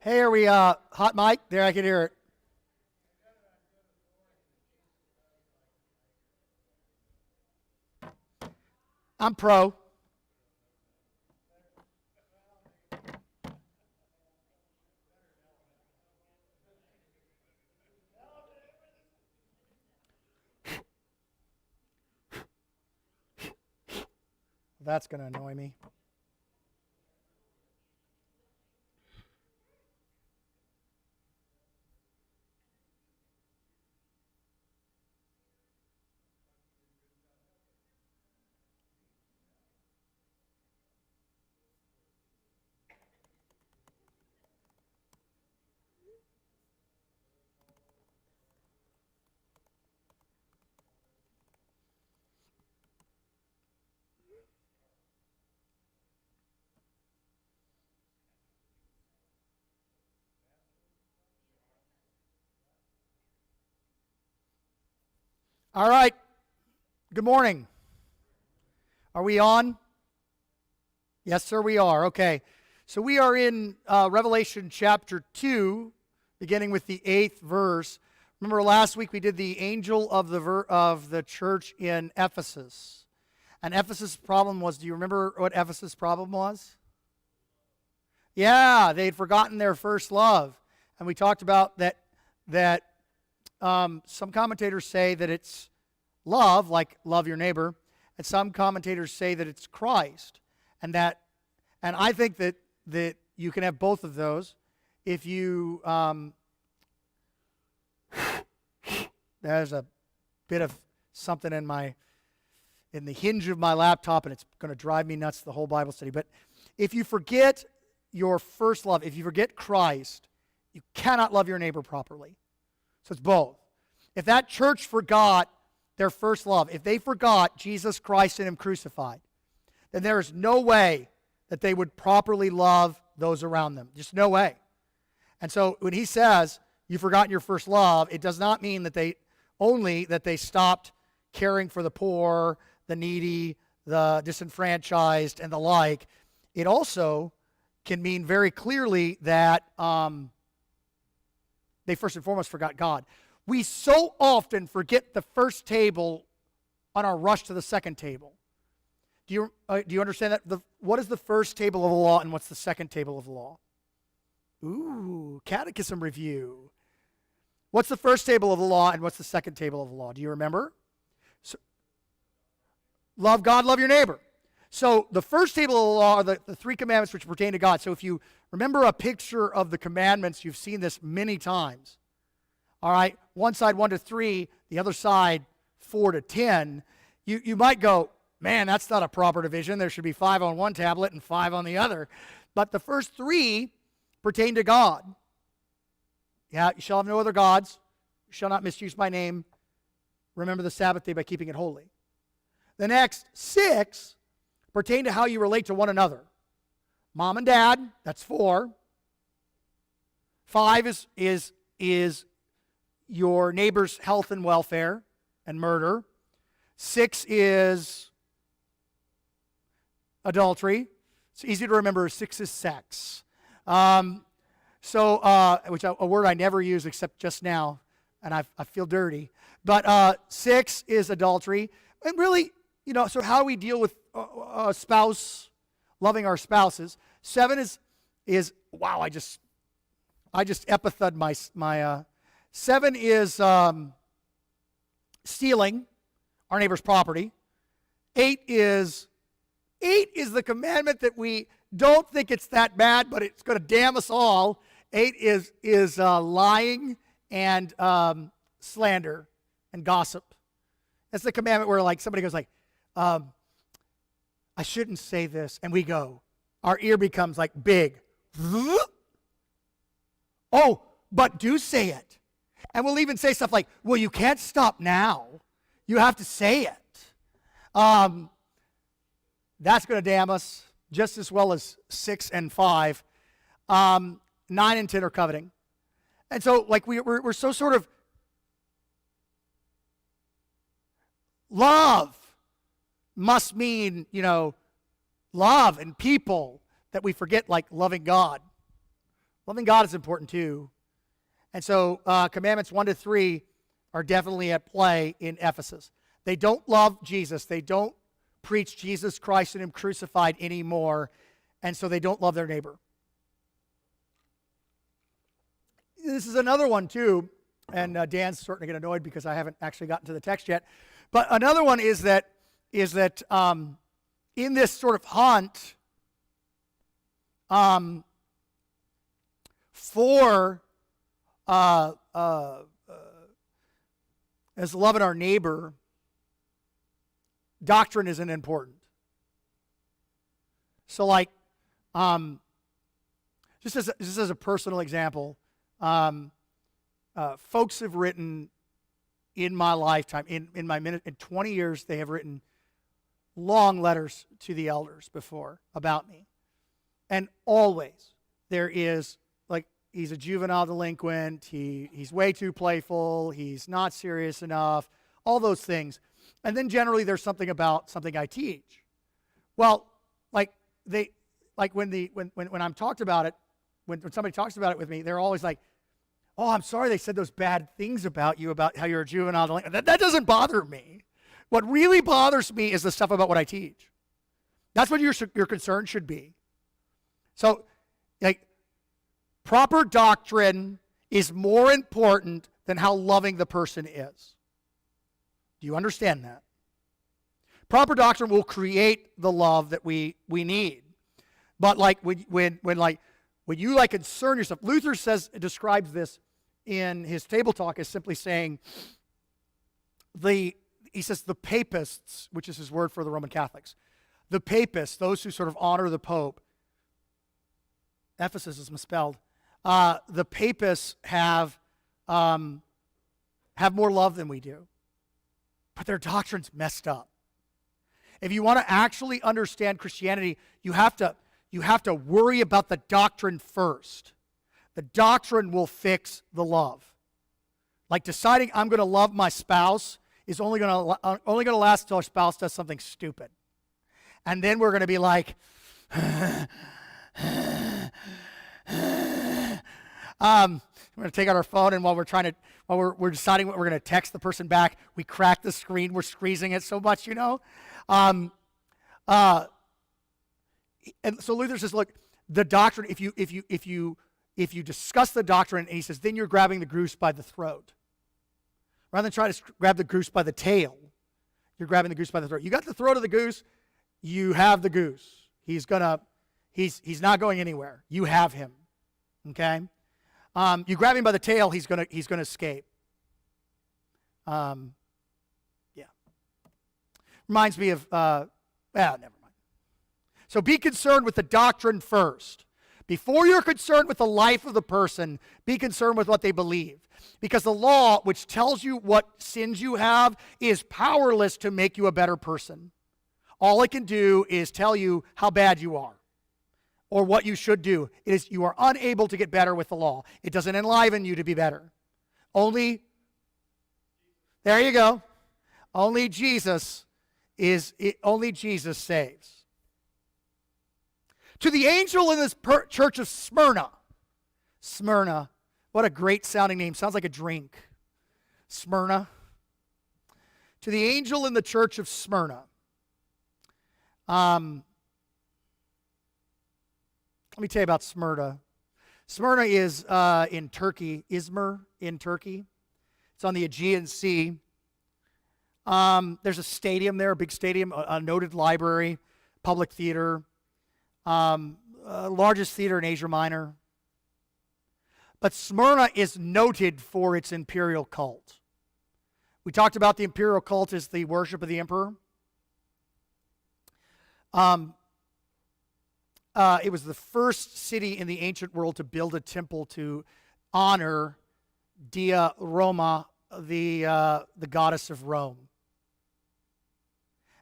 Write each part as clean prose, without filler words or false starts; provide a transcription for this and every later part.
Hey, are we hot mic? There, I can hear it. I'm pro. That's going to annoy me. All right. Good morning. Are we on? Yes, sir, we are. Okay. So we are in Revelation chapter 2, beginning with the 8th verse. Remember last week we did the angel of the church in Ephesus. And Ephesus' problem was, do you remember what Ephesus' problem was? Yeah, they'd forgotten their first love. And we talked about that some commentators say that it's love, like love your neighbor, and some commentators say that it's Christ, and I think that you can have both of those if you. There's a bit of something in the hinge of my laptop, and it's going to drive me nuts the whole Bible study. But if you forget your first love, if you forget Christ, you cannot love your neighbor properly. So it's both. If that church forgot their first love, if they forgot Jesus Christ and Him crucified, then there is no way that they would properly love those around them. Just no way. And so when He says, you've forgotten your first love, it does not mean that they stopped caring for the poor, the needy, the disenfranchised, and the like. It also can mean very clearly that they first and foremost forgot God. We so often forget the first table on our rush to the second table. Do you understand that? What is the first table of the law and what's the second table of the law? Ooh, catechism review. What's the first table of the law and what's the second table of the law? Do you remember? So, love God, love your neighbor. So the first table of the law are the three commandments which pertain to God. So if you remember a picture of the commandments, you've seen this many times. All right, one side 1 to 3, the other side 4 to 10. You might go, man, that's not a proper division. There should be 5 on one tablet and 5 on the other. But the first 3 pertain to God. Yeah, you shall have no other gods. You shall not misuse my name. Remember the Sabbath day by keeping it holy. The next 6 pertain to how you relate to one another. Mom and dad, that's 4. 5 is your neighbor's health and welfare and murder. 6 is adultery. It's easy to remember. 6 is sex. Which a word I never use except just now, and I feel dirty. But 6 is adultery. And really, so how we deal with a spouse, loving our spouses. 7 is wow, I just epithed my 7 is stealing our neighbor's property. 8 is the commandment that we don't think it's that bad, but it's going to damn us all. 8 is lying and slander and gossip. That's the commandment where somebody goes I shouldn't say this, and we go. Our ear becomes big. Oh, but do say it. And we'll even say stuff like, well, you can't stop now. You have to say it. That's going to damn us just as well as 6 and 5. 9 and 10 are coveting. And so we're so sort of love must mean, love and people that we forget, like loving God. Loving God is important too. And so commandments 1 to 3 are definitely at play in Ephesus. They don't love Jesus. They don't preach Jesus Christ and Him crucified anymore. And so they don't love their neighbor. This is another one too. And Dan's starting to get annoyed because I haven't actually gotten to the text yet. But another one is that in this sort of hunt for as loving our neighbor, doctrine isn't important. So, like, just as a personal example, folks have written in my lifetime, in 20 years, they have written long letters to the elders before about me. And always there is, like, he's a juvenile delinquent, he's way too playful, he's not serious enough, all those things. And then generally there's something about something I teach. Well, when I'm talked about it, when somebody talks about it with me, they're always like, oh, I'm sorry they said those bad things about you, about how you're a juvenile delinquent. That doesn't bother me. What really bothers me is the stuff about what I teach. That's what your concern should be. So, like, proper doctrine is more important than how loving the person is. Do you understand that? Proper doctrine will create the love that we need. But like when you like concern yourself, Luther describes this in his table talk as simply saying he says the papists, which is his word for the Roman Catholics, the papists, those who sort of honor the Pope, Ephesus is misspelled, the papists have more love than we do, but their doctrine's messed up. If you want to actually understand Christianity, you have to worry about the doctrine first. The doctrine will fix the love. Like deciding I'm going to love my spouse is only going to last until our spouse does something stupid. And then we're going to be like, we're going to take out our phone, and while we're deciding what we're going to text the person back, we crack the screen. We're squeezing it so much, you know. And so Luther says, look, the doctrine. If you discuss the doctrine, and he says, then you're grabbing the goose by the throat. Rather than try to grab the goose by the tail, you're grabbing the goose by the throat. You got the throat of the goose. You have the goose. He's not going anywhere. You have him. Okay. You grab him by the tail. He's gonna escape. Yeah. Reminds me of. Never mind. So be concerned with the doctrine first. Before you're concerned with the life of the person, be concerned with what they believe. Because the law, which tells you what sins you have, is powerless to make you a better person. All it can do is tell you how bad you are or what you should do. You are unable to get better with the law. It doesn't enliven you to be better. There you go. Only Jesus saves. To the angel in this church of Smyrna. Smyrna. What a great sounding name. Sounds like a drink. Smyrna. To the angel in the church of Smyrna. Let me tell you about Smyrna. Smyrna is in Turkey. Izmir in Turkey. It's on the Aegean Sea. There's a stadium there, a big stadium, a noted library, public theater. Largest theater in Asia Minor. But Smyrna is noted for its imperial cult. We talked about the imperial cult as the worship of the emperor. It was the first city in the ancient world to build a temple to honor Dea Roma, the goddess of Rome.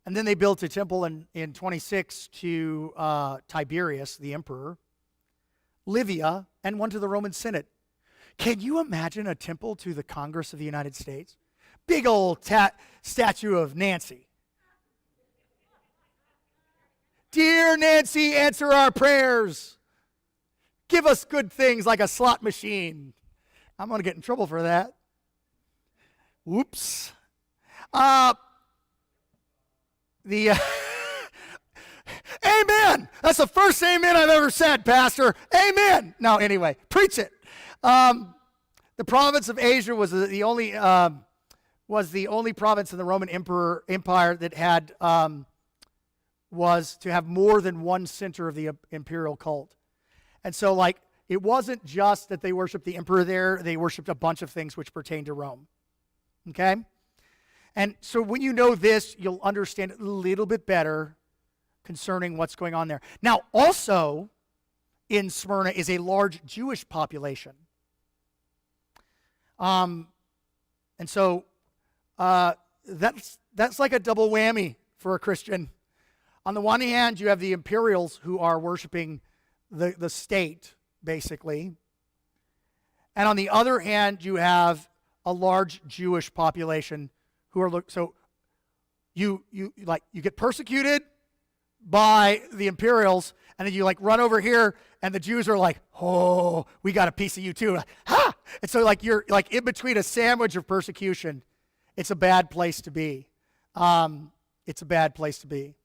And then they built a temple in 26 to Tiberius, the emperor, Livia, and one to the Roman Senate. Can you imagine a temple to the Congress of the United States? Big old statue of Nancy. Dear Nancy, answer our prayers. Give us good things like a slot machine. I'm going to get in trouble for that. Whoops. Amen. That's the first amen I've ever said, Pastor. Amen. No, anyway, preach it. The province of Asia was the only province in the Roman Empire that had was to have more than one center of the imperial cult. And so, like, it wasn't just that they worshiped the emperor there; they worshiped a bunch of things which pertain to Rome. Okay, and so when you know this, you'll understand it a little bit better concerning what's going on there. Now, also in Smyrna is a large Jewish population. And so that's like a double whammy for a Christian. On the one hand, you have the imperials who are worshiping the state, basically. And on the other hand, you have a large Jewish population who are so you get persecuted by the imperials, and then you like run over here, and the Jews are like, "Oh, we got a piece of you too." Ha! And so like you're like in between a sandwich of persecution. It's a bad place to be. It's a bad place to be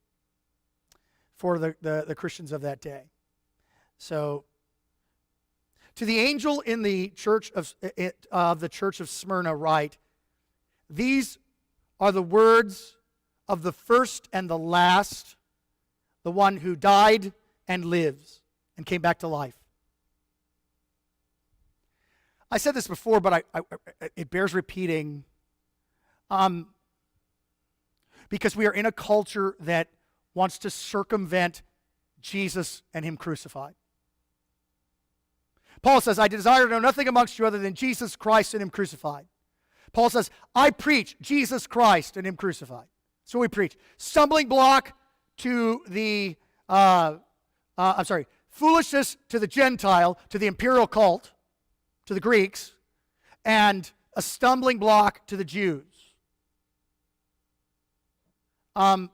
for the Christians of that day. So, to the angel in the church of the church of Smyrna, write: these are the words of the first and the last, the one who died and lives and came back to life. I said this before, but it bears repeating, because we are in a culture that wants to circumvent Jesus and Him crucified. Paul says, I desire to know nothing amongst you other than Jesus Christ and Him crucified. Paul says, I preach Jesus Christ and Him crucified. So we preach. Stumbling block to the, foolishness to the Gentile, to the imperial cult, to the Greeks, and a stumbling block to the Jews. But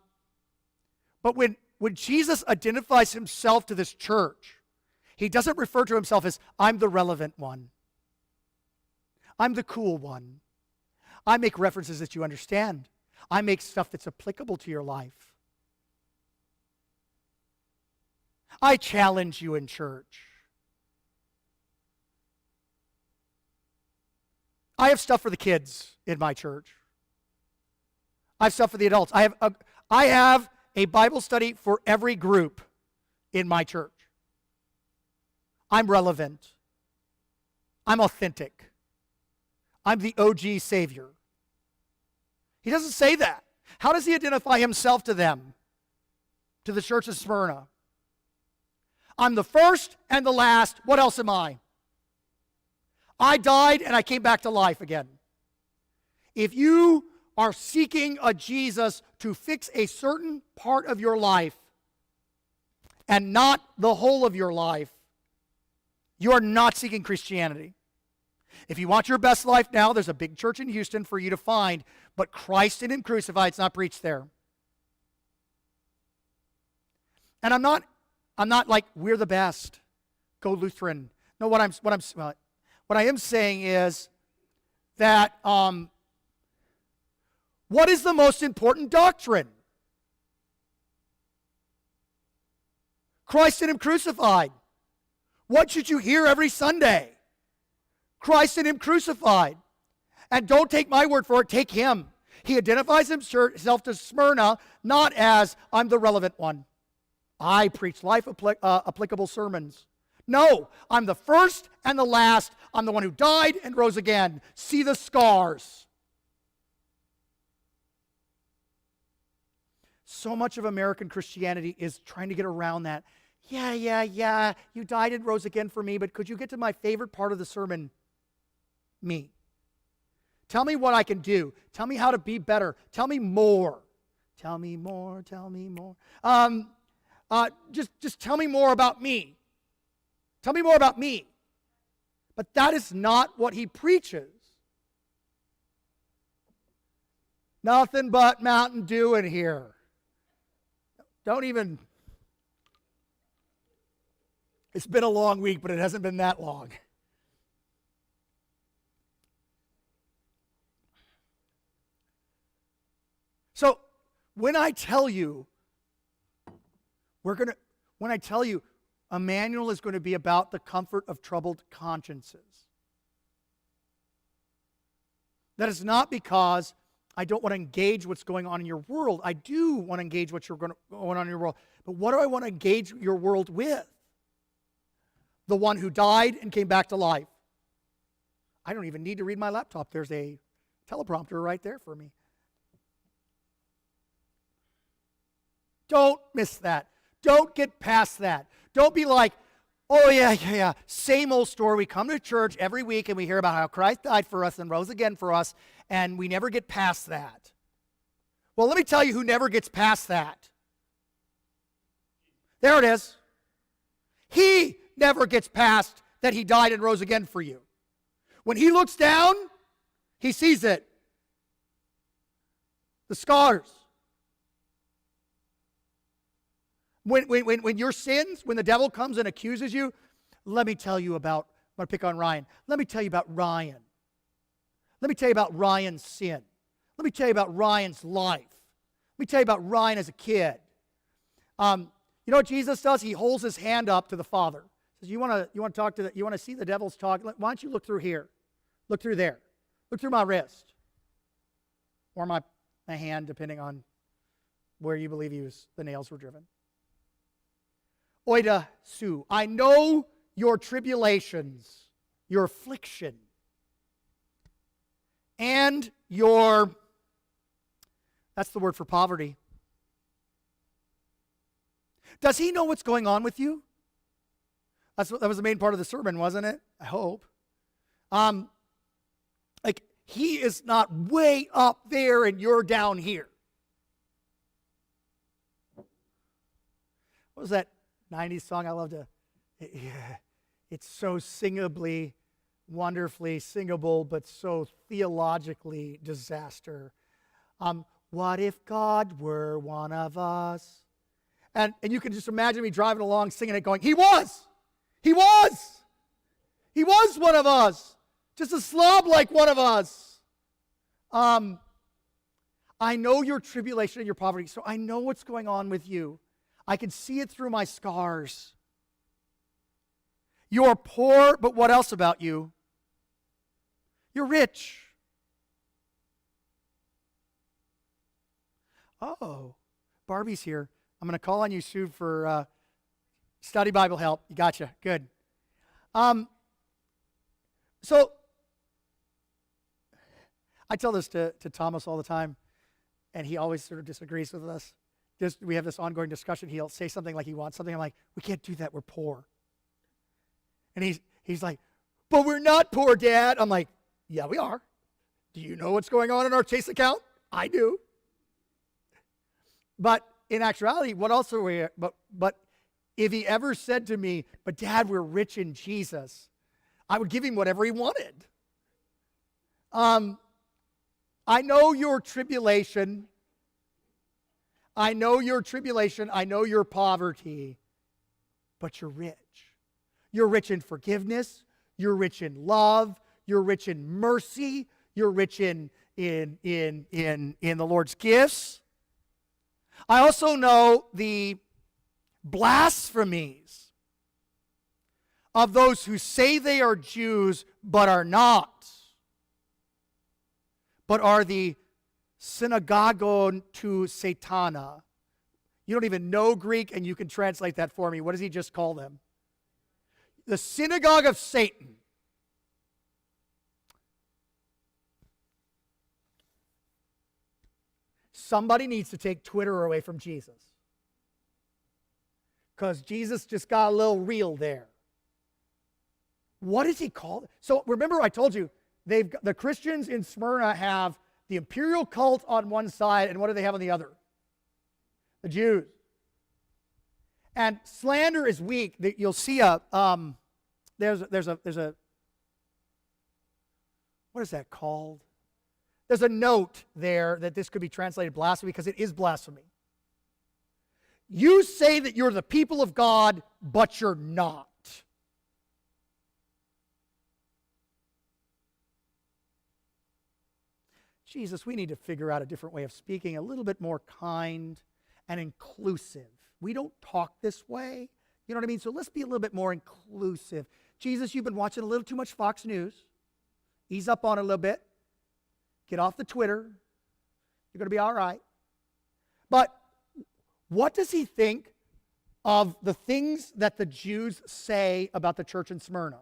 when Jesus identifies Himself to this church, He doesn't refer to Himself as, I'm the relevant one. I'm the cool one. I make references that you understand. I make stuff that's applicable to your life. I challenge you in church. I have stuff for the kids in my church. I have stuff for the adults. I have a Bible study for every group in my church. I'm relevant. I'm authentic. I'm the OG Savior. He doesn't say that. How does He identify Himself to them? To the church of Smyrna? I'm the first and the last. What else am I? I died and I came back to life again. If you are seeking a Jesus to fix a certain part of your life and not the whole of your life, you are not seeking Christianity. If you want your best life now, there's a big church in Houston for you to find, but Christ and Him crucified is not preached there. And I'm not like we're the best. Go Lutheran. No, what I am saying is that what is the most important doctrine? Christ and Him crucified. What should you hear every Sunday? Christ and Him crucified. And don't take my word for it, take Him. He identifies Himself to Smyrna not as, I'm the relevant one. I preach life applicable sermons. No, I'm the first and the last. I'm the one who died and rose again. See the scars. So much of American Christianity is trying to get around that. Yeah, you died and rose again for me, but could you get to my favorite part of the sermon? Me. Tell me what I can do. Tell me how to be better. Tell me more. Tell me more. Tell me more. Just tell me more about me. Tell me more about me. But that is not what He preaches. Nothing but Mountain Dew in here. Don't even. It's been a long week, but it hasn't been that long. So, when I tell you, Immanuel is going to be about the comfort of troubled consciences, that is not because I don't want to engage what's going on in your world. I do want to engage what's going on in your world. But what do I want to engage your world with? The one who died and came back to life. I don't even need to read my laptop. There's a teleprompter right there for me. Don't miss that. Don't get past that. Don't be like, oh, yeah. Same old story. We come to church every week and we hear about how Christ died for us and rose again for us, and we never get past that. Well, let me tell you who never gets past that. There it is. He never gets past that he died and rose again for you. When he looks down, he sees it. The scars. When your sins, when the devil comes and accuses you, let me tell you about, I'm going to pick on Ryan. Let me tell you about Ryan. Let me tell you about Ryan's sin. Let me tell you about Ryan's life. Let me tell you about Ryan as a kid. You know what Jesus does? He holds his hand up to the Father. He says, you want to see the devil's talk? Why don't you look through here? Look through there. Look through my wrist. Or my hand, depending on where you believe the nails were driven. Oida su. I know your tribulations, your affliction, and that's the word for poverty. Does he know what's going on with you? That was the main part of the sermon, wasn't it? I hope. He is not way up there and you're down here. What was that 90s song I love to? It's so singably, wonderfully singable, but so theologically disaster. What if God were one of us? And you can just imagine me driving along singing it going, He was one of us. Just a slob like one of us. I know your tribulation and your poverty, so I know what's going on with you. I can see it through my scars. You're poor, but what else about you? You're rich. Oh, Barbie's here. I'm going to call on you, Sue, for study Bible help. You gotcha. Good. So, I tell this to Thomas all the time, and he always sort of disagrees with us. We have this ongoing discussion. He'll say something like he wants something. I'm like, we can't do that. We're poor. And he's like, but we're not poor, Dad. I'm like, yeah, we are. Do you know what's going on in our Chase account? I do. But in actuality, what else are we? But if he ever said to me, but Dad, we're rich in Jesus, I would give him whatever he wanted. I know your tribulation. I know your tribulation. I know your poverty. But you're rich. You're rich in forgiveness. You're rich in love. You're rich in mercy. You're rich in the Lord's gifts. I also know the blasphemies of those who say they are Jews but are not, but are the synagogon to Satana. You don't even know Greek, and you can translate that for me. What does he just call them? The synagogue of Satan. Somebody needs to take Twitter away from Jesus, because Jesus just got a little real there. What is he called? So remember I told you, the Christians in Smyrna have the imperial cult on one side, and what do they have on the other? The Jews. And slander is weak. You'll see there's a what is that called? There's a note there that this could be translated blasphemy, because it is blasphemy. You say that you're the people of God, but you're not. Jesus, we need to figure out a different way of speaking, a little bit more kind and inclusive. We don't talk this way. You know what I mean? So let's be a little bit more inclusive. Jesus, you've been watching a little too much Fox News. Ease up on it a little bit. Get off the Twitter. You're going to be all right. But what does he think of the things that the Jews say about the church in Smyrna?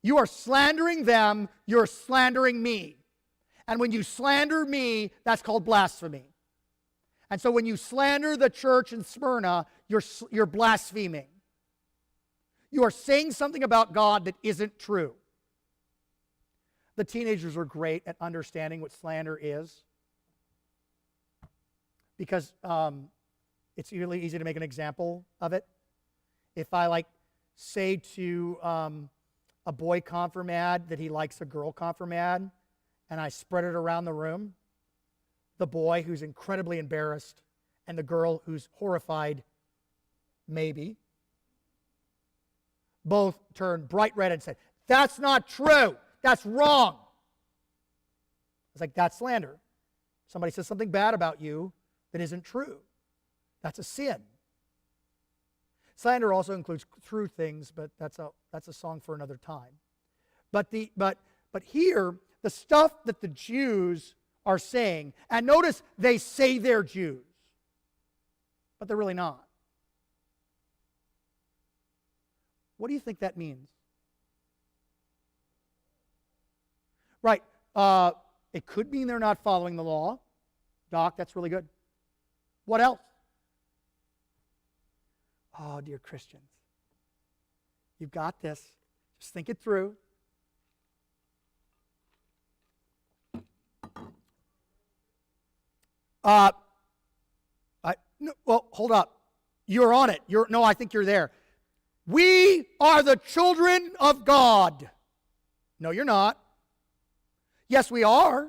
You are slandering them, you're slandering me. And when you slander me, that's called blasphemy. And so when you slander the church in Smyrna, you're blaspheming. You are saying something about God that isn't true. The teenagers are great at understanding what slander is, because it's really easy to make an example of it. If I say to a boy confirmad that he likes a girl confirmad, and I spread it around the room, the boy who's incredibly embarrassed and the girl who's horrified, maybe, both turned bright red and said, "That's not true. That's wrong." It's like, that's slander. Somebody says something bad about you that isn't true. That's a sin. Slander also includes true things, but that's a song for another time. But here, the stuff that the Jews are saying, and notice they say they're Jews, but they're really not. What do you think that means? Right. It could mean they're not following the law. Doc, that's really good. What else? Oh, dear Christians, you've got this. Just think it through. Well, hold up. You're on it. I think you're there. We are the children of God. No, you're not. Yes, we are.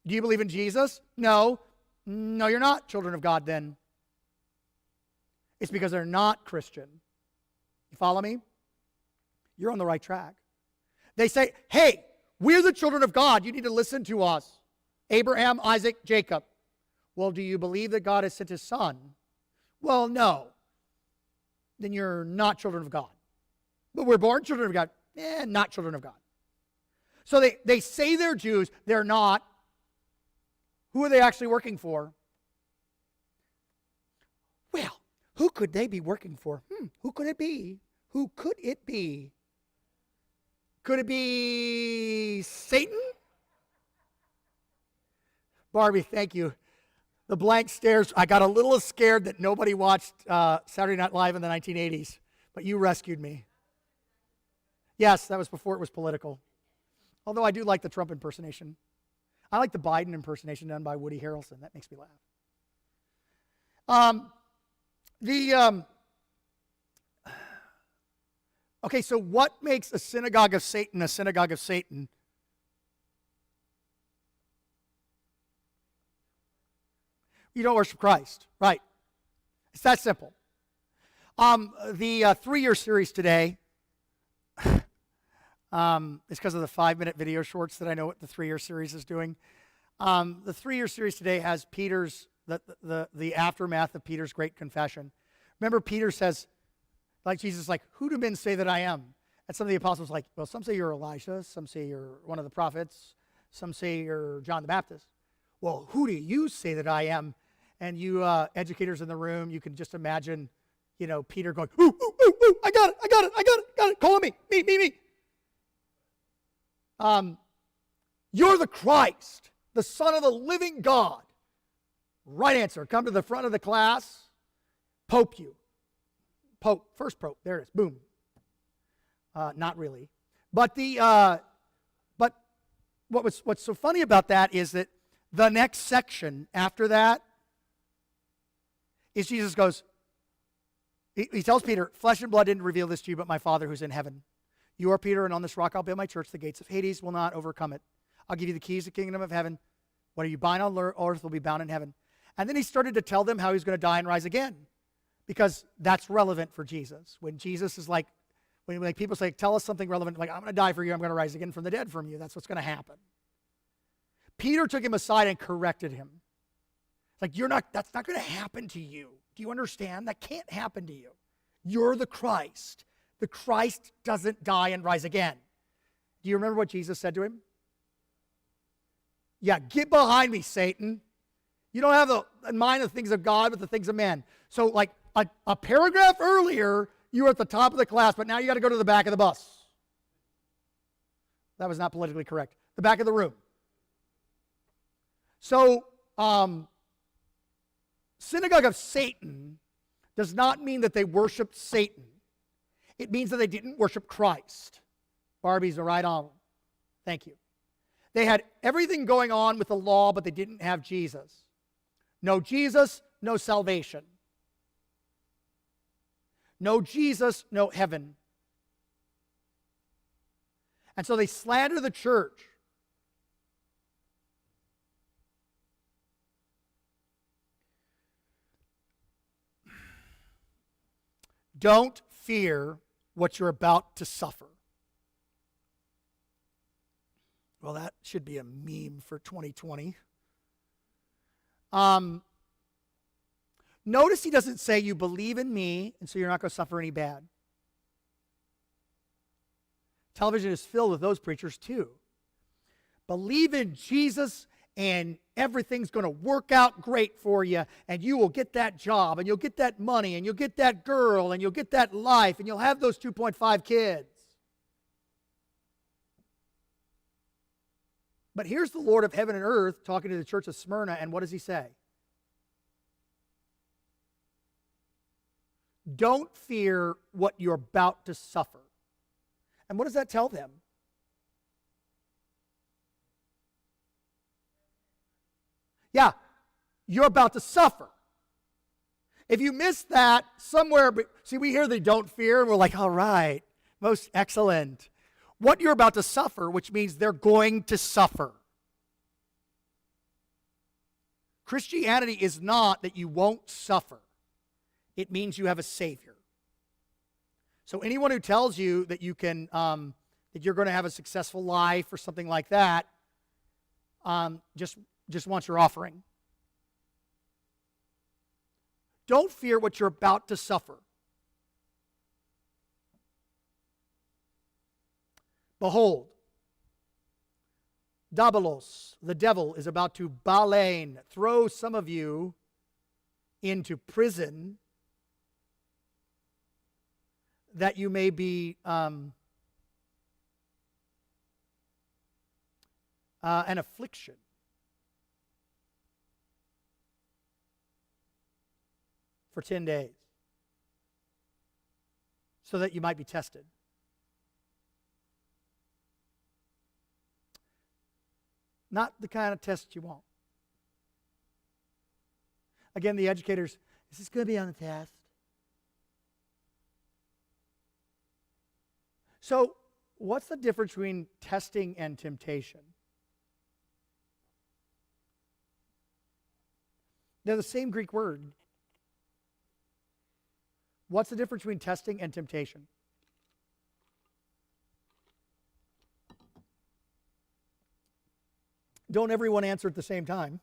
Do you believe in Jesus? No. No, you're not children of God then. It's because they're not Christian. You follow me? You're on the right track. They say, hey, we're the children of God. You need to listen to us. Abraham, Isaac, Jacob. Well, do you believe that God has sent his son? Well, no. Then you're not children of God. But we're born children of God. Not children of God. So they say they're Jews. They're not. Who are they actually working for? Well, who could they be working for? Who could it be? Who could it be? Could it be Satan? Barbie, thank you. The blank stares. I got a little scared that nobody watched Saturday Night Live in the 1980s, but you rescued me. Yes, that was before it was political. Although I do like the Trump impersonation. I like the Biden impersonation done by Woody Harrelson. That makes me laugh. Okay, so what makes a synagogue of Satan a synagogue of Satan? You don't worship Christ, right? It's that simple. The 3-year series today, it's because of the 5-minute video shorts that I know what the 3-year series is doing. The 3-year series today has Peter's, the aftermath of Peter's great confession. Remember, Peter says, like Jesus, like, who do men say that I am? And some of the apostles like, well, some say you're Elisha, some say you're one of the prophets, some say you're John the Baptist. Well, who do you say that I am? And you educators in the room, you can just imagine, Peter going, ooh, ooh, ooh, ooh, I got it, call me. You're the Christ, the Son of the living God. Right answer. Come to the front of the class. Pope you. Pope. First pope. There it is. Boom. Not really. But what's so funny about that is that the next section after that is Jesus goes, he tells Peter, flesh and blood didn't reveal this to you, but my Father who's in heaven. You are Peter, and on this rock I'll build my church. The gates of Hades will not overcome it. I'll give you the keys to the kingdom of heaven. What you bind on earth will be bound in heaven. And then he started to tell them how he's going to die and rise again, because that's relevant for Jesus. When Jesus is like, When like people say, tell us something relevant, like, I'm going to die for you, I'm going to rise again from the dead from you. That's what's going to happen. Peter took him aside and corrected him. It's like, that's not going to happen to you. Do you understand? That can't happen to you. You're the Christ. The Christ doesn't die and rise again. Do you remember what Jesus said to him? Yeah, get behind me, Satan. You don't have in mind the things of God, but the things of men. So like a paragraph earlier, you were at the top of the class, but now you got to go to the back of the bus. That was not politically correct. The back of the room. So, synagogue of Satan does not mean that they worshiped Satan. It means that they didn't worship Christ. Barbie's right on. Thank you. They had everything going on with the law, but they didn't have Jesus. No Jesus, no salvation. No Jesus, no heaven. And so they slander the church. Don't fear what you're about to suffer. Well, that should be a meme for 2020. Notice he doesn't say you believe in me, and so you're not going to suffer any bad. Television is filled with those preachers too. Believe in Jesus, and everything's going to work out great for you, and you will get that job, and you'll get that money, and you'll get that girl, and you'll get that life, and you'll have those 2.5 kids. But here's the Lord of heaven and earth talking to the church of Smyrna, and what does he say? Don't fear what you're about to suffer. And what does that tell them? Yeah, you're about to suffer. If you miss that somewhere, see, we hear they don't fear, and we're like, all right, most excellent. What you're about to suffer, which means they're going to suffer. Christianity is not that you won't suffer. It means you have a Savior. So anyone who tells you that you can, that you're going to have a successful life or something like that, just wants your offering. Don't fear what you're about to suffer. Behold, Dabalos, the devil, is about to balein, throw some of you into prison, that you may be an affliction. For 10 days, so that you might be tested. Not the kind of test you want. Again, the educators, is this going to be on the test? So, what's the difference between testing and temptation? They're the same Greek word. What's the difference between testing and temptation? Don't everyone answer at the same time.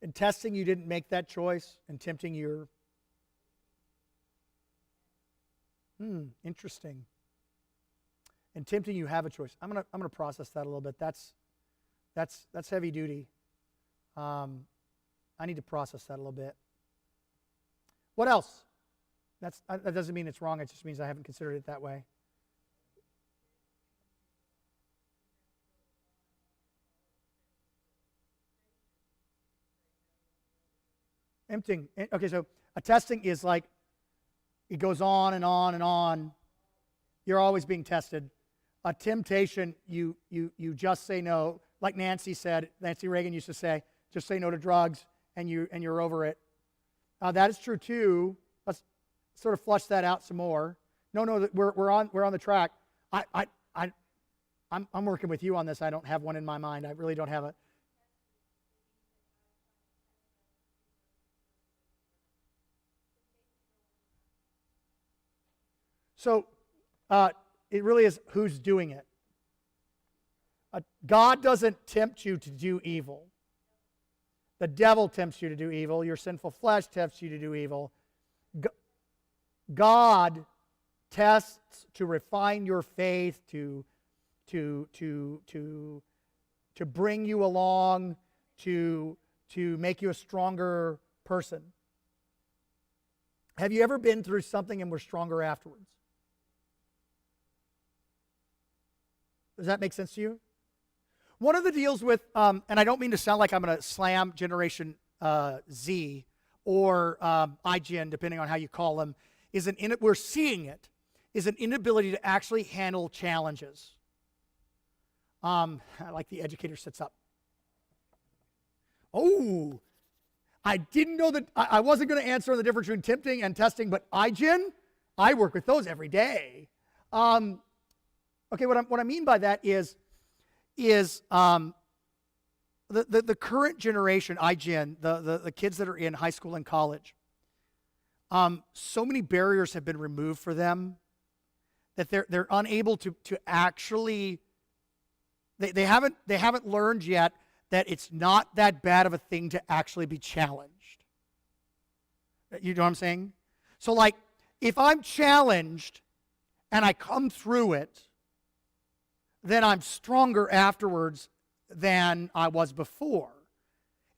In testing, you didn't make that choice. In tempting, you're... Interesting. In tempting, you have a choice. I'm gonna process that a little bit. That's heavy duty. I need to process that a little bit. What else? That doesn't mean it's wrong. It just means I haven't considered it that way. Emptying. Okay, so a testing is like it goes on and on and on. You're always being tested. A temptation, you just say no. Like Nancy Reagan used to say, just say no to drugs, and you're over it. That is true too. Let's sort of flush that out some more. No, we're on the track. I'm working with you on this. I don't have one in my mind. I really don't have it. So it really is who's doing it. God doesn't tempt you to do evil. The devil tempts you to do evil. Your sinful flesh tempts you to do evil. God tests to refine your faith, to bring you along, to make you a stronger person. Have you ever been through something and were stronger afterwards? Does that make sense to you? One of the deals with, and I don't mean to sound like I'm going to slam Generation Z or IGN, depending on how you call them, we're seeing it, is an inability to actually handle challenges. Like the educator sits up. Oh, I didn't know that. I wasn't going to answer the difference between tempting and testing, but IGN, I work with those every day. Okay, what I mean by that is the current generation, IGN, the kids that are in high school and college, so many barriers have been removed for them that they're unable to actually, they haven't learned yet that it's not that bad of a thing to actually be challenged. You know what I'm saying? So like, if I'm challenged and I come through it, then I'm stronger afterwards than I was before.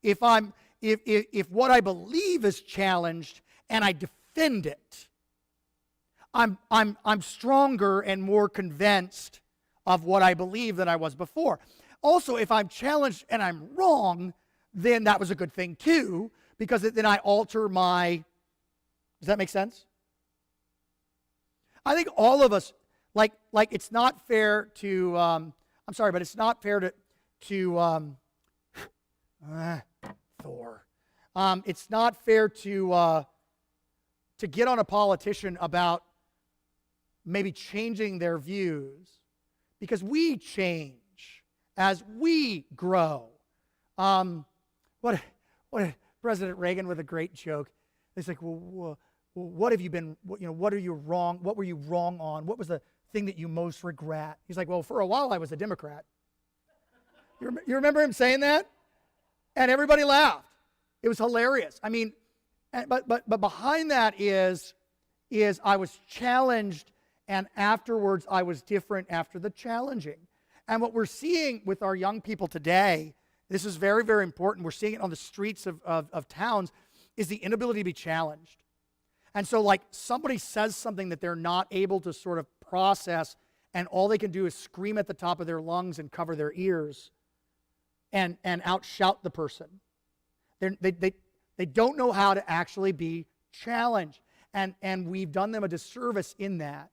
If what I believe is challenged and I defend it, I'm stronger and more convinced of what I believe than I was before. Also, if I'm challenged and I'm wrong, then that was a good thing too, because then I alter my. Does that make sense? I think all of us, like it's not fair to. I'm sorry, but it's not fair to Thor. It's not fair to get on a politician about maybe changing their views, because we change as we grow. What President Reagan with a great joke. It's like, well, what have you been? What are you wrong? What were you wrong on? What was the thing that you most regret? He's like, well, for a while I was a Democrat. You remember him saying that? And everybody laughed. It was hilarious. I mean, but behind that is I was challenged, and afterwards I was different after the challenging. And what we're seeing with our young people today, this is very, very important. We're seeing it on the streets of towns, is the inability to be challenged. And so like somebody says something that they're not able to sort of process, and all they can do is scream at the top of their lungs and cover their ears and outshout the person. They don't know how to actually be challenged. And we've done them a disservice in that.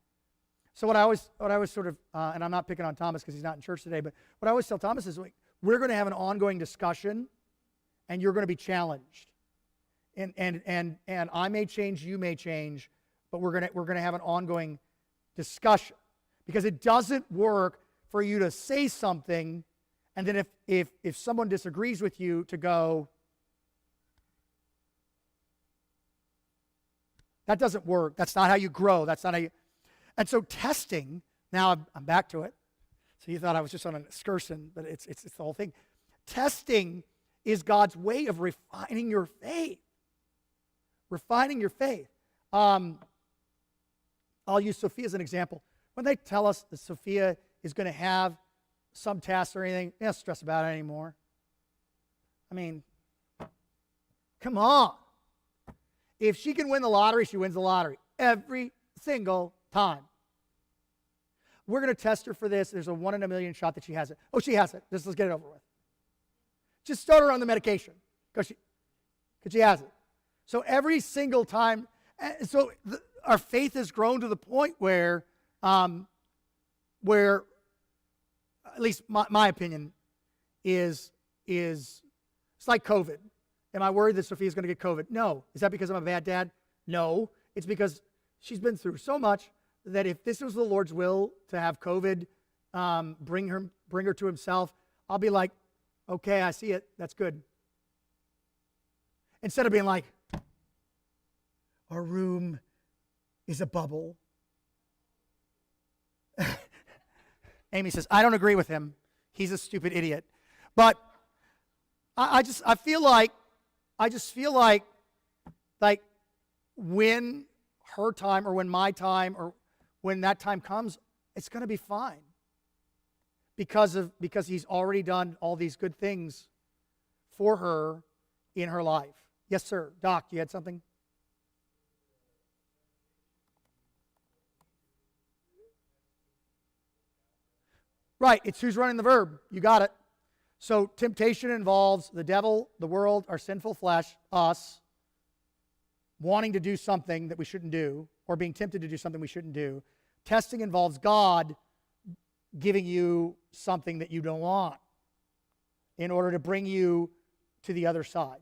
So what I always sort of, and I'm not picking on Thomas because he's not in church today, but what I always tell Thomas is, like, we're going to have an ongoing discussion, and you're going to be challenged. And I may change, you may change, but we're going to have an ongoing discussion, because it doesn't work for you to say something, and then if someone disagrees with you, to go, that doesn't work. That's not how you grow. That's not how you. And so testing, now I'm back to it. So you thought I was just on an excursion, but it's the whole thing. Testing is God's way of refining your faith. Refining your faith. I'll use Sophia as an example. When they tell us that Sophia is going to have some test or anything, don't stress about it anymore. I mean, come on. If she can win the lottery, she wins the lottery. Every single time. We're going to test her for this. There's a 1 in a million shot that she has it. Oh, she has it. Let's get it over with. Just start her on the medication because she has it. So every single time, so our faith has grown to the point where at least my opinion is it's like COVID. Am I worried that Sophia's going to get COVID? No. Is that because I'm a bad dad? No. It's because she's been through so much that if this was the Lord's will to have COVID, bring her to himself, I'll be like, okay, I see it. That's good. Instead of being like, our room is a bubble. Amy says, I don't agree with him. He's a stupid idiot. But I just feel like when her time or when my time or when that time comes, it's going to be fine. Because he's already done all these good things for her in her life. Yes, sir. Doc, you had something? Right, it's who's running the verb. You got it. So temptation involves the devil, the world, our sinful flesh, us, wanting to do something that we shouldn't do, or being tempted to do something we shouldn't do. Testing involves God giving you something that you don't want in order to bring you to the other side.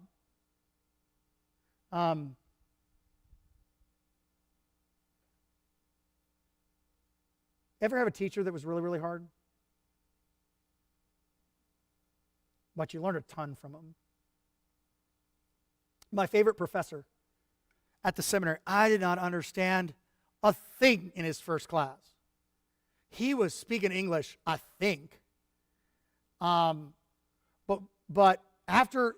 Ever have a teacher that was really, really hard? But you learned a ton from them. My favorite professor at the seminary, I did not understand a thing in his first class. He was speaking English, I think. But after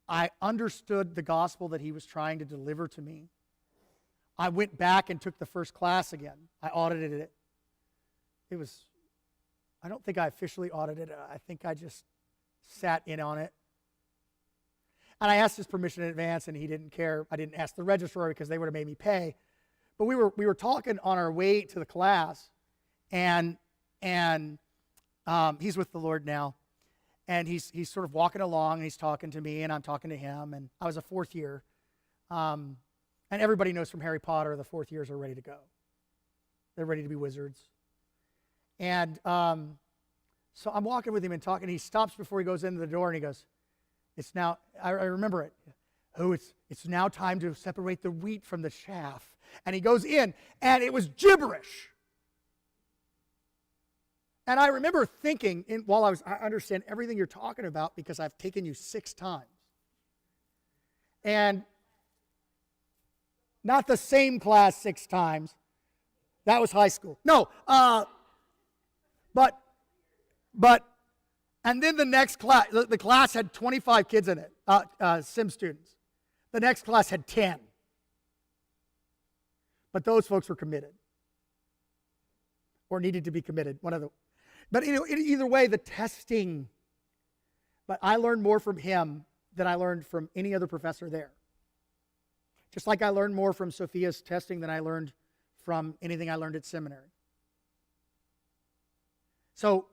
I understood the gospel that he was trying to deliver to me, I went back and took the first class again. I audited it. I don't think I officially audited it. I think I just sat in on it. And I asked his permission in advance, and he didn't care. I didn't ask the registrar because they would have made me pay. But we were talking on our way to the class, and he's with the Lord now. And he's sort of walking along, and he's talking to me, and I'm talking to him. And I was a fourth year. And everybody knows from Harry Potter, the fourth years are ready to go. They're ready to be wizards. And so I'm walking with him and talking. He stops before he goes into the door, and he goes, "It's now," I remember it. "Oh, it's now time to separate the wheat from the chaff." And he goes in, and it was gibberish. And I remember thinking, I understand everything you're talking about because I've taken you 6 times. And not the same class 6 times. That was high school. No, but, and then the next class, the class had 25 kids in it, sim students. The next class had 10. But those folks were committed. Or needed to be committed, one of the. But either way, the testing. But I learned more from him than I learned from any other professor there. Just like I learned more from Sophia's testing than I learned from anything I learned at seminary. So,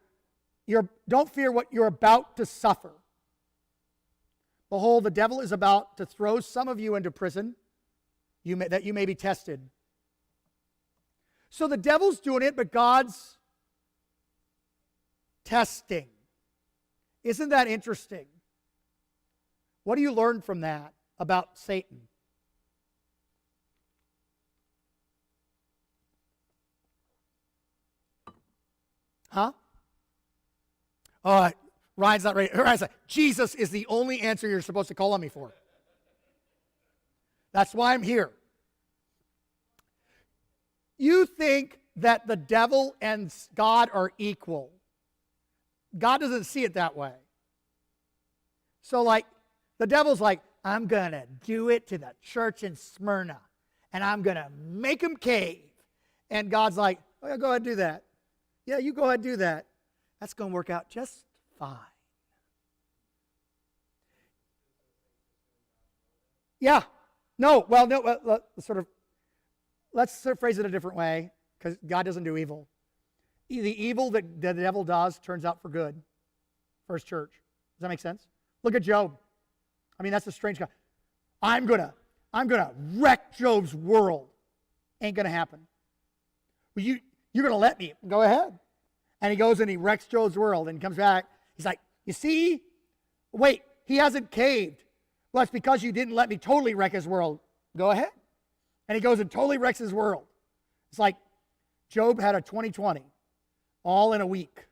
don't fear what you're about to suffer. Behold, the devil is about to throw some of you into prison that you may be tested. So the devil's doing it, but God's testing. Isn't that interesting? What do you learn from that about Satan? Huh? Ryan's not ready. Ryan's like, Jesus is the only answer you're supposed to call on me for. That's why I'm here. You think that the devil and God are equal. God doesn't see it that way. So the devil's like, I'm going to do it to the church in Smyrna, and I'm going to make them cave. And God's like, oh, yeah, go ahead and do that. Yeah, you go ahead and do that. That's going to work out just fine. Yeah. No, well, no, let's phrase it a different way, because God doesn't do evil. The evil that the devil does turns out for good for his church. Does that make sense? Look at Job. I mean, that's a strange guy. I'm gonna wreck Job's world. Ain't gonna happen. Well, you're gonna let me. Go ahead. And he goes and he wrecks Job's world and comes back. He's like, you see? Wait, he hasn't caved. Well, it's because you didn't let me totally wreck his world. Go ahead. And he goes and totally wrecks his world. It's like Job had a 2020, all in a week.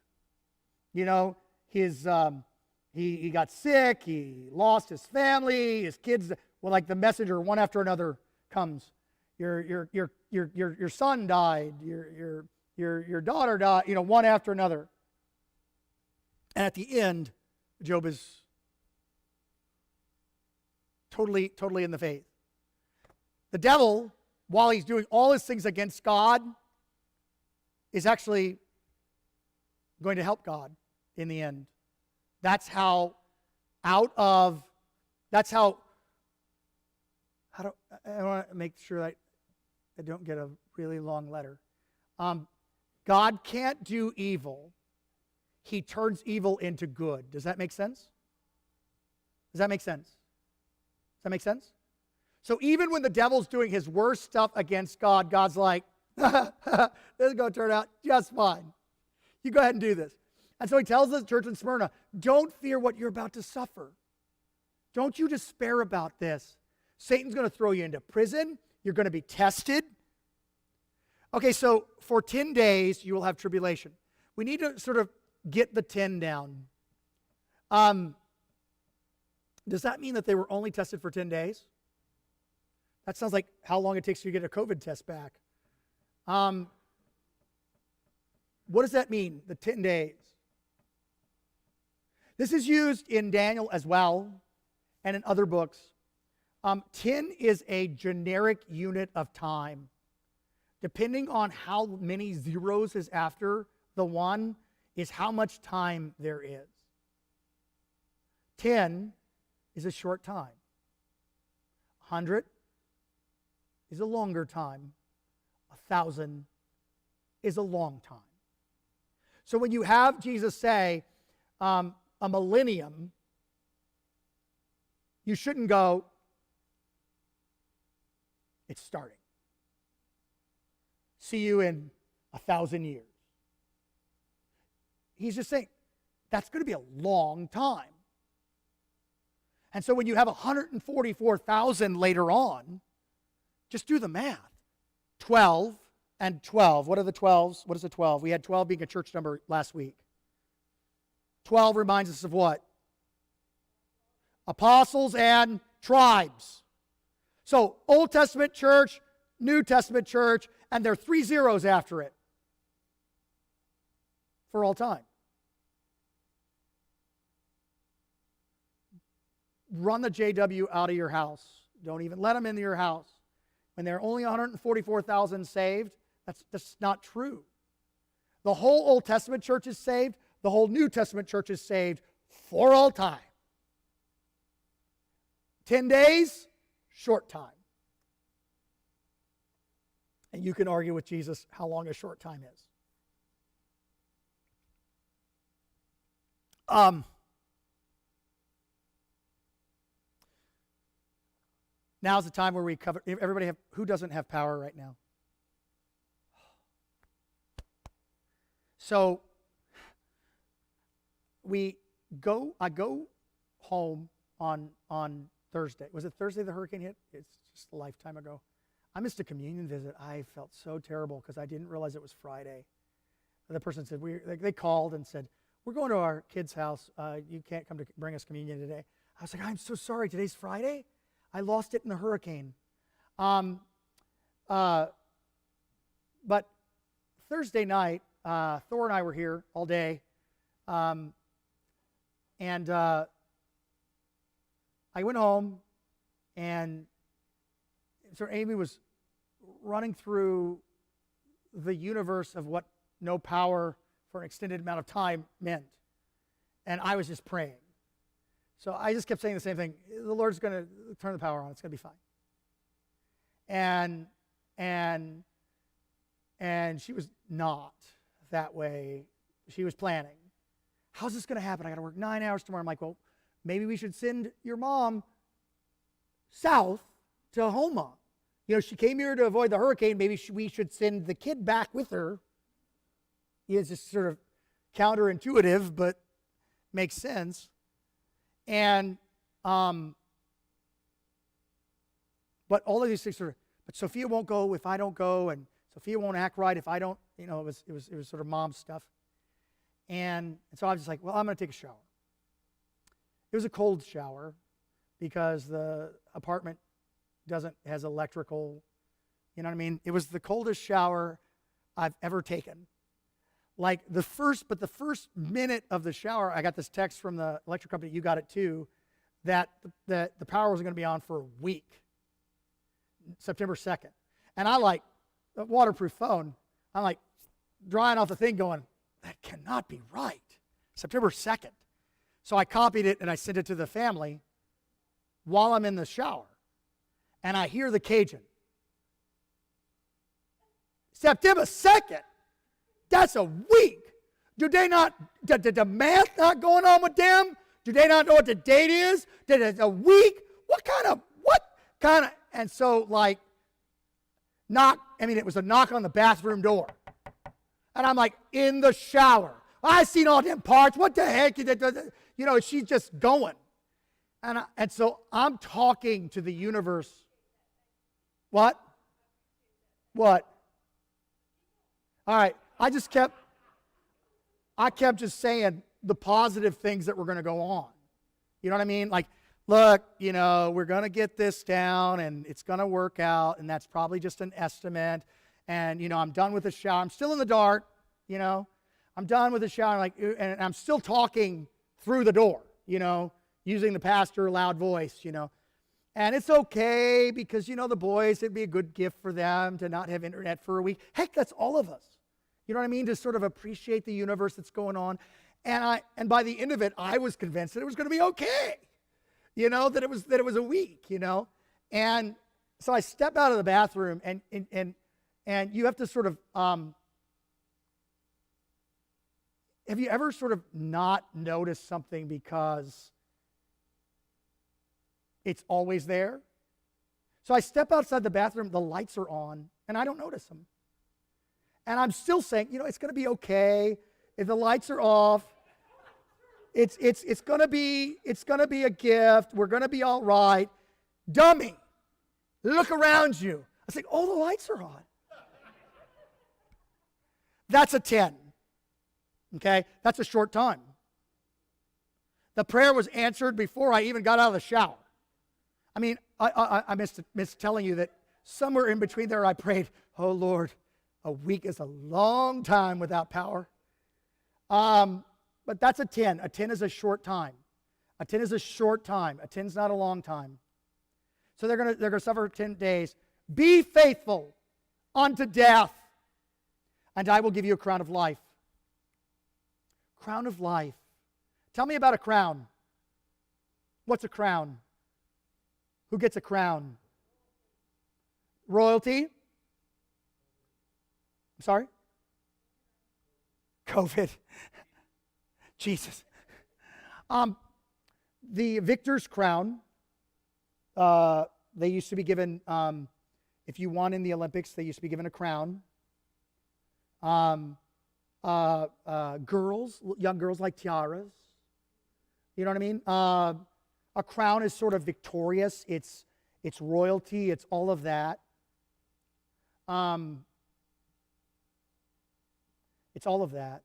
You know, he got sick, he lost his family, his kids. Well, like the messenger, one after another comes. Your son died. your daughter died, one after another. And at the end, Job is totally in the faith. The devil, while he's doing all his things against God, is actually going to help God in the end. That's how I want to make sure that I don't get a really long letter. God can't do evil. He turns evil into good. Does that make sense? Does that make sense? Does that make sense? So even when the devil's doing his worst stuff against God, God's like, this is going to turn out just fine. You go ahead and do this. And so he tells the church in Smyrna, don't fear what you're about to suffer. Don't you despair about this. Satan's going to throw you into prison. You're going to be tested. Okay, so for 10 days, you will have tribulation. We need to sort of get the 10 down. Does that mean that they were only tested for 10 days? That sounds like how long it takes you to get a COVID test back. What does that mean, the 10 days? This is used in Daniel as well and in other books. 10 is a generic unit of time. Depending on how many zeros is after the 1 is how much time there is. 10 is a short time. 100 is a longer time. 1,000 is a long time. So when you have Jesus say a millennium, you shouldn't go, it's starting. See you in 1,000 years. He's just saying, that's going to be a long time. And so when you have 144,000 later on, just do the math. 12 and 12. What are the 12s? What is a 12? We had 12 being a church number last week. 12 reminds us of what? Apostles and tribes. So Old Testament church, New Testament church, and there are 3 zeros after it for all time. Run the JW out of your house. Don't even let them into your house. When there are only 144,000 saved, that's not true. The whole Old Testament church is saved. The whole New Testament church is saved for all time. 10 days, short time. And you can argue with Jesus how long a short time is. Now's the time where we cover, who doesn't have power right now? So, I go home on Thursday. Was it Thursday the hurricane hit? It's just a lifetime ago. I missed a communion visit. I felt so terrible because I didn't realize it was Friday. The person said, they called and said, we're going to our kid's house. You can't come to bring us communion today. I was like, I'm so sorry. Today's Friday? I lost it in the hurricane. But Thursday night, Thor and I were here all day. And I went home, and so Amy was running through the universe of what no power for an extended amount of time meant. And I was just praying. So I just kept saying the same thing. The Lord's going to turn the power on. It's going to be fine. And she was not that way. She was planning. How's this going to happen? I got to work 9 hours tomorrow. I'm like, well, maybe we should send your mom south to Homa. She came here to avoid the hurricane. Maybe we should send the kid back with her. It's just sort of counterintuitive, but makes sense. And, but all of these things but Sophia won't go if I don't go, and Sophia won't act right if I don't, it was sort of mom stuff. And so I was just like, well, I'm going to take a shower. It was a cold shower because the apartment has electrical, you know what I mean? It was the coldest shower I've ever taken. Like the first minute of the shower, I got this text from the electric company, you got it too, that the power wasn't going to be on for a week, September 2nd. And I like, the waterproof phone, I'm like drying off the thing going, that cannot be right. September 2nd. So I copied it and I sent it to the family while I'm in the shower. And I hear the Cajun. September 2nd? That's a week. Do they not, did the math not going on with them? Do they not know what the date is? Did it a week? What kind of, and so like, it was a knock on the bathroom door. And I'm like, in the shower. I seen all them parts. What the heck? You know, she's just going. And so I'm talking to the universe. What? All right. I kept just saying the positive things that were going to go on. You know what I mean? Like, look, you know, we're going to get this down and it's going to work out, and that's probably just an estimate. And, you know, I'm done with the shower. I'm still in the dark, you know. I'm done with the shower, like, and I'm still talking through the door, you know, using the pastor loud voice, you know. And it's okay because, you know, the boys, it'd be a good gift for them to not have internet for a week. Heck, that's all of us. You know what I mean? To sort of appreciate the universe that's going on. And by the end of it, I was convinced that it was going to be okay. You know, that it was a week, you know. And so I step out of the bathroom and you have to sort of have you ever sort of not noticed something because it's always there? So I step outside the bathroom, the lights are on, and I don't notice them. And I'm still saying, you know, it's going to be okay if the lights are off. It's going to be a gift. We're going to be all right. Dummy, look around you. I was like, oh, the lights are on. That's a 10. Okay? That's a short time. The prayer was answered before I even got out of the shower. I mean, I missed telling you that somewhere in between there I prayed, oh, Lord, a week is a long time without power. But that's a 10. A 10 is a short time. A 10 is a short time. A 10 is not a long time. So they're gonna suffer 10 days. Be faithful unto death, and I will give you a crown of life. Crown of life. Tell me about a crown. What's a crown? Who gets a crown? Royalty? I'm sorry? COVID. Jesus. The victor's crown, they used to be given, if you won in the Olympics, they used to be given a crown. Girls, young girls like tiaras. You know what I mean? A crown is sort of victorious. It's royalty. It's all of that. It's all of that.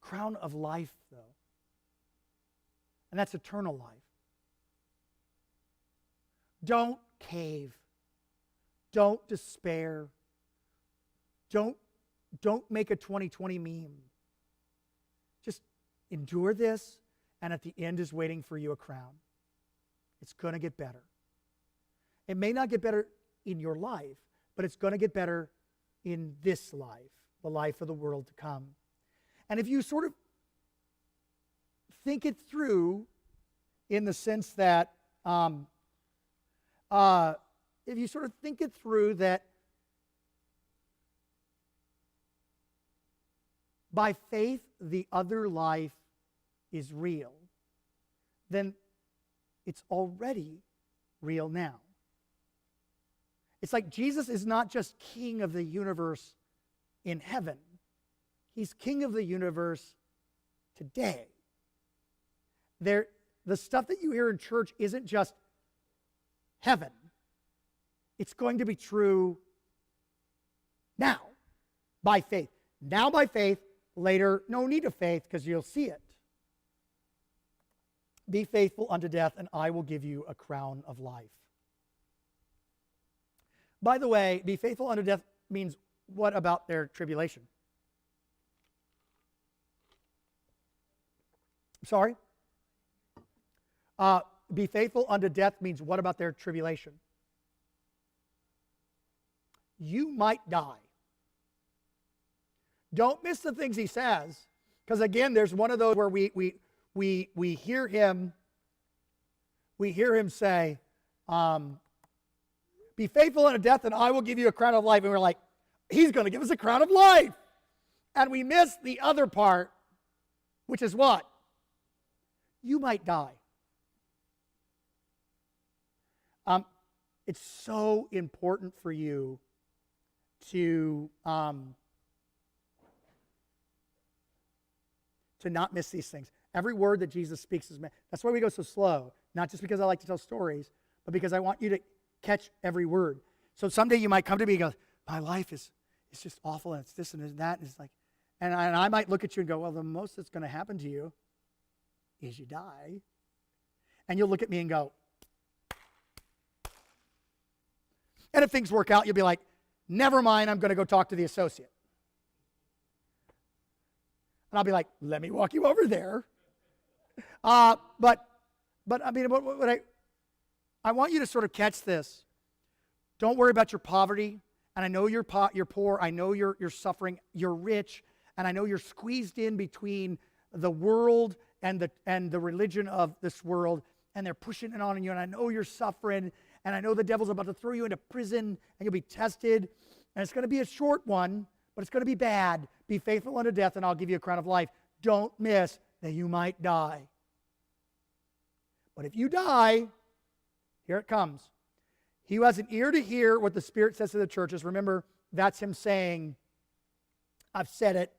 Crown of life, though. And that's eternal life. Don't cave. Don't despair. Don't make a 2020 meme. Just endure this, and at the end is waiting for you a crown. It's going to get better. It may not get better in your life, but it's going to get better in this life, the life of the world to come. And if you sort of think it through in the sense that, if you sort of think it through that by faith the other life is real, then it's already real now. It's like Jesus is not just king of the universe in heaven. He's king of the universe today. The stuff that you hear in church isn't just heaven. It's going to be true now by faith. Now by faith, later no need of faith because you'll see it. Be faithful unto death, and I will give you a crown of life. By the way, be faithful unto death means what about their tribulation? Sorry? Be faithful unto death means what about their tribulation? You might die. Don't miss the things he says, because again, there's one of those where we hear him say, be faithful unto death and I will give you a crown of life. And we're like, he's going to give us a crown of life. And we miss the other part, which is what? You might die. It's so important for you to not miss these things. Every word that Jesus speaks is meant. That's why we go so slow. Not just because I like to tell stories, but because I want you to catch every word. So someday you might come to me and go, my life is just awful, and it's this and it's that. And it's like, and I might look at you and go, well, the most that's going to happen to you is you die. And you'll look at me and go, and if things work out, you'll be like, never mind, I'm going to go talk to the associate. And I'll be like, let me walk you over there. But I mean, what I want you to sort of catch this. Don't worry about your poverty. And I know you're poor. I know you're suffering. You're rich. And I know you're squeezed in between the world and the religion of this world. And they're pushing it on you. And I know you're suffering. And I know the devil's about to throw you into prison. And you'll be tested. And it's going to be a short one. But it's going to be bad. Be faithful unto death, and I'll give you a crown of life. Don't miss that you might die. But if you die, here it comes. He who has an ear to hear what the Spirit says to the churches. Remember, that's him saying, I've said it.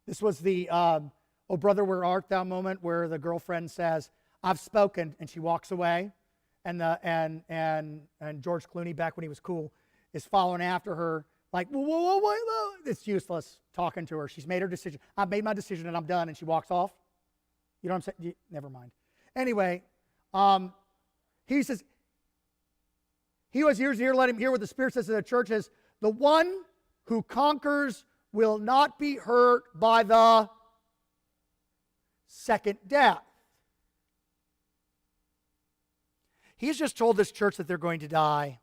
This was the, oh brother, where art thou moment, where the girlfriend says, I've spoken, and she walks away. And George Clooney, back when he was cool, is following after her. Like, whoa, it's useless talking to her. She's made her decision. I've made my decision and I'm done. And she walks off. You know what I'm saying? Never mind. Anyway, he says, he who has ears to hear, let him hear what the Spirit says to the churches. The one who conquers will not be hurt by the second death. He's just told this church that they're going to die.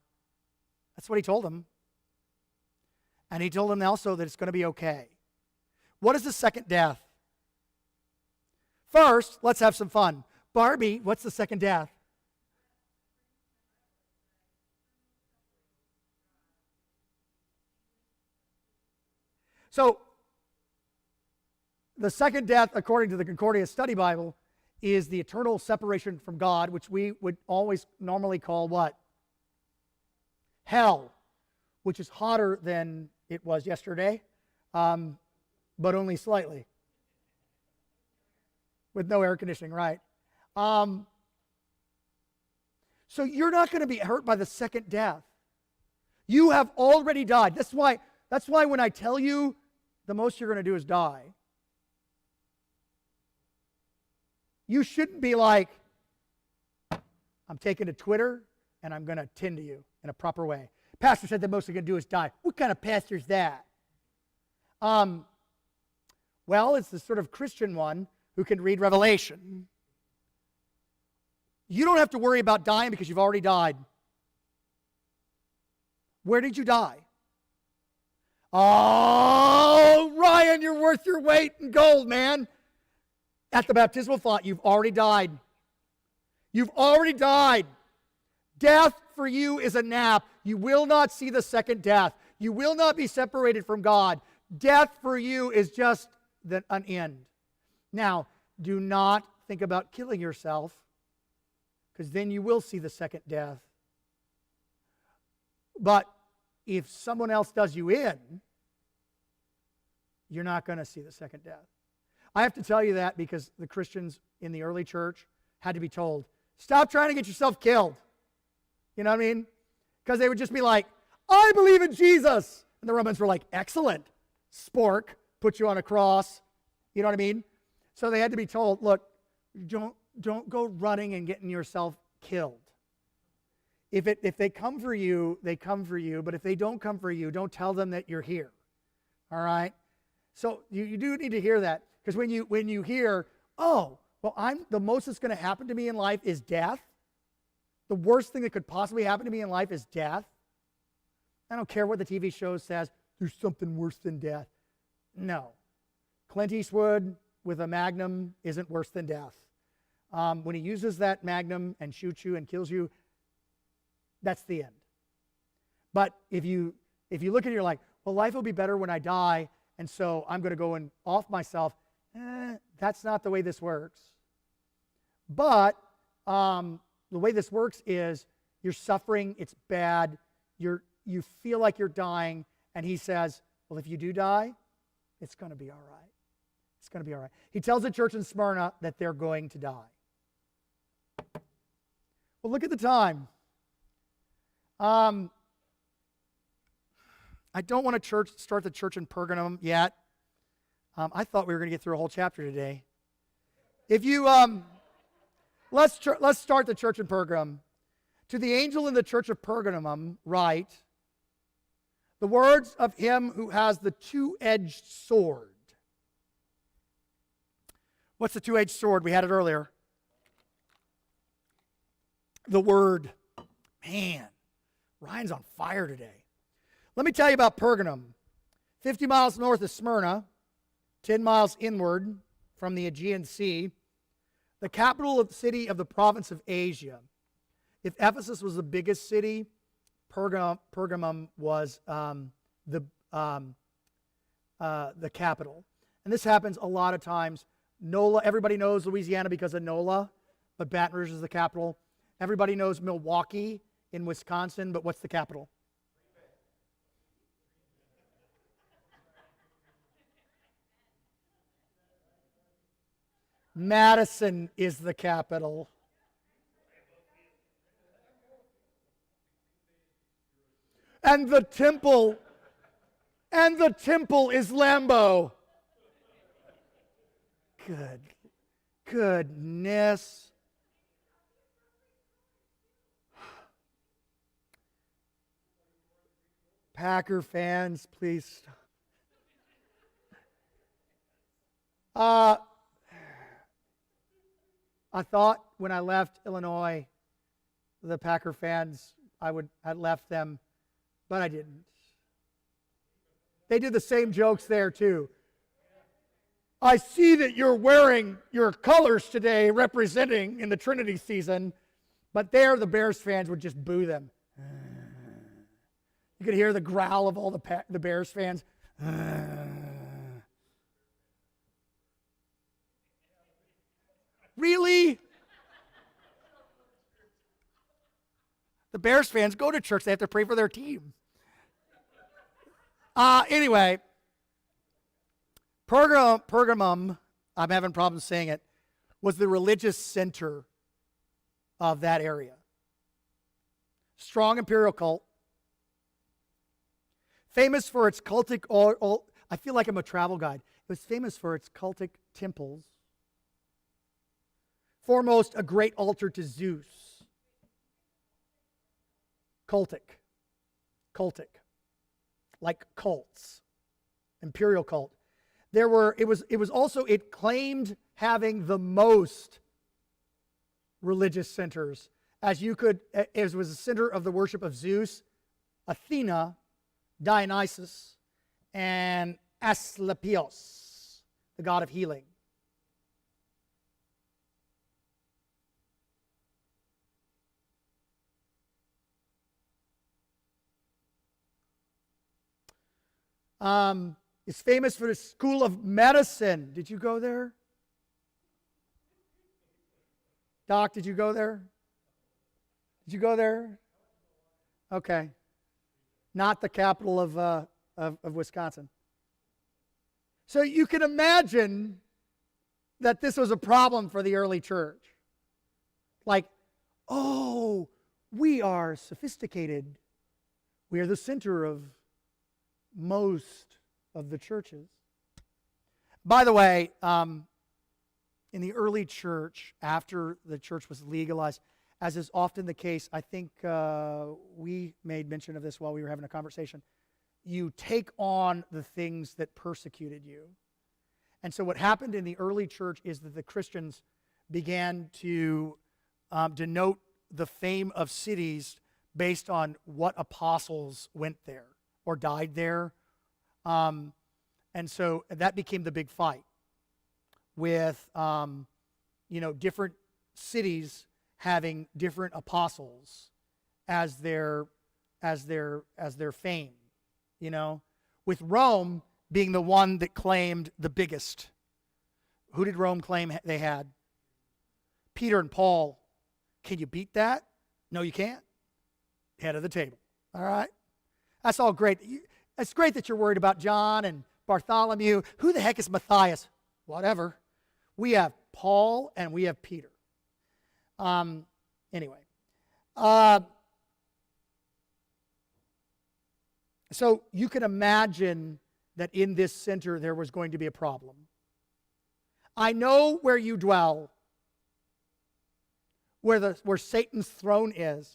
That's what he told them. And he told them also that it's going to be okay. What is the second death? First, let's have some fun. Barbie, what's the second death? So, the second death, according to the Concordia Study Bible, is the eternal separation from God, which we would always normally call what? Hell, which is hotter than it was yesterday, but only slightly. With no air conditioning, right? So you're not going to be hurt by the second death. You have already died. That's why when I tell you the most you're going to do is die, you shouldn't be like, I'm taking to Twitter and I'm going to tend to you in a proper way. Pastor said the most they're going to do is die. What kind of pastor is that? Well, it's the sort of Christian one who can read Revelation. You don't have to worry about dying because you've already died. Where did you die? Oh, Ryan, you're worth your weight in gold, man. At the baptismal font, you've already died. You've already died. Death for you is a nap. You will not see the second death. You will not be separated from God. Death for you is just an end. Now, do not think about killing yourself, because then you will see the second death. But if someone else does you in, you're not going to see the second death. I have to tell you that because the Christians in the early church had to be told, stop trying to get yourself killed. You know what I mean? Because they would just be like, I believe in Jesus. And the Romans were like, excellent. Spork, put you on a cross. You know what I mean? So they had to be told, look, don't go running and getting yourself killed. If they come for you, they come for you. But if they don't come for you, don't tell them that you're here. All right? So you do need to hear that. Because when you hear, oh, well, the most that's going to happen to me in life is death. The worst thing that could possibly happen to me in life is death. I don't care what the TV show says. There's something worse than death. No. Clint Eastwood with a magnum isn't worse than death. When he uses that magnum and shoots you and kills you, that's the end. But if you look at it, you're like, well, life will be better when I die, and so I'm going to go and off myself. That's not the way this works. But the way this works is you're suffering, it's bad, you feel like you're dying, and he says, well, if you do die, it's going to be all right. It's going to be all right. He tells the church in Smyrna that they're going to die. Well, look at the time. I don't want to start the church in Pergamum yet. I thought we were going to get through a whole chapter today. If you, let's start the church in Pergamum. To the angel in the church of Pergamum, write, the words of him who has the two-edged sword. What's the two-edged sword? We had it earlier. The word. Man, Ryan's on fire today. Let me tell you about Pergamum. 50 miles north of Smyrna, 10 miles inward from the Aegean Sea, the capital of the city of the province of Asia. If Ephesus was the biggest city, Pergamum was the capital. And this happens a lot of times. NOLA, everybody knows Louisiana because of NOLA, but Baton Rouge is the capital. Everybody knows Milwaukee in Wisconsin, but what's the capital? Madison is the capital. And the temple is Lambeau. Goodness. Packer fans, please. I thought when I left Illinois, the Packer fans, had left them, but I didn't. They did the same jokes there too. I see that you're wearing your colors today representing in the Trinity season, but there the Bears fans would just boo them. You could hear the growl of all the Bears fans. Really? The Bears fans go to church. They have to pray for their team. Anyway, Pergamum, I'm having problems saying it, was the religious center of that area. Strong imperial cult. Famous for its cultic, I feel like I'm a travel guide. It was famous for its cultic temples. Foremost, a great altar to Zeus. Cultic. Like cults. Imperial cult. It claimed having the most religious centers. It was a center of the worship of Zeus, Athena, Dionysus, and Asclepios, the god of healing. It's famous for the School of Medicine. Did you go there? Doc, did you go there? Did you go there? Okay. Not the capital of Wisconsin. So you can imagine that this was a problem for the early church. Like, oh, we are sophisticated. We are the center of most of the churches. By the way, in the early church, after the church was legalized, as is often the case, I think we made mention of this while we were having a conversation. You take on the things that persecuted you. And so what happened in the early church is that the Christians began to denote the fame of cities based on what apostles went there or died there. And so that became the big fight with, different cities having different apostles as their fame, with Rome being the one that claimed the biggest. Who did Rome claim they had? Peter and Paul. Can you beat that? No, you can't. Head of the table. All right? That's all great. It's great that you're worried about John and Bartholomew. Who the heck is Matthias? Whatever. We have Paul and we have Peter. Anyway. So you can imagine that in this center there was going to be a problem. I know where you dwell, where Satan's throne is.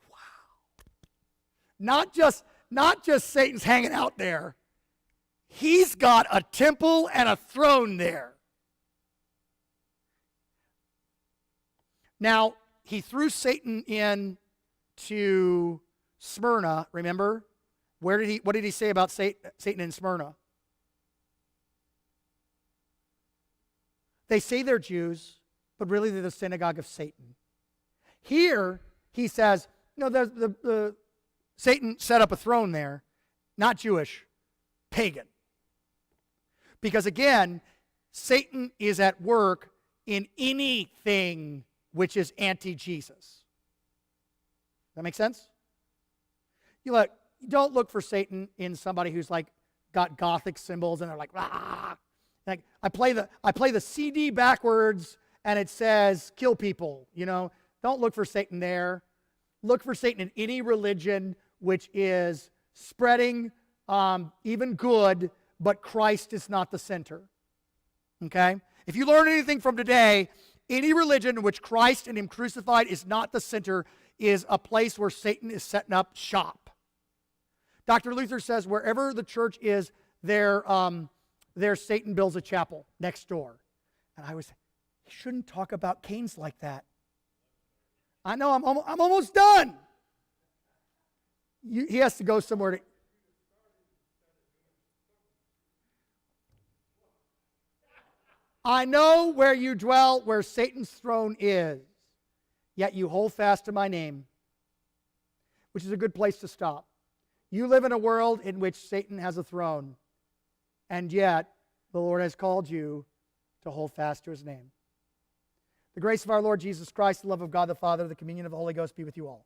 Wow. Not just Satan's hanging out there. He's got a temple and a throne there. Now, he threw Satan into Smyrna, remember? What did he say about Satan in Smyrna? They say they're Jews, but really they're the synagogue of Satan. Here, he says, Satan set up a throne there, not Jewish, pagan. Because again, Satan is at work in anything which is anti-Jesus. That make sense? You don't look for Satan in somebody who's got Gothic symbols and they're like, ah. Like I play the CD backwards and it says kill people. Don't look for Satan there. Look for Satan in any religion which is spreading even good, but Christ is not the center. Okay? If you learn anything from today, any religion in which Christ and Him crucified is not the center is a place where Satan is setting up shop. Dr. Luther says wherever the church is, there Satan builds a chapel next door. And I was, he shouldn't talk about Cain's like that. I know, I'm almost done. He has to go somewhere to... I know where you dwell, where Satan's throne is, yet you hold fast to my name, which is a good place to stop. You live in a world in which Satan has a throne, and yet the Lord has called you to hold fast to His name. The grace of our Lord Jesus Christ, the love of God the Father, the communion of the Holy Ghost be with you all.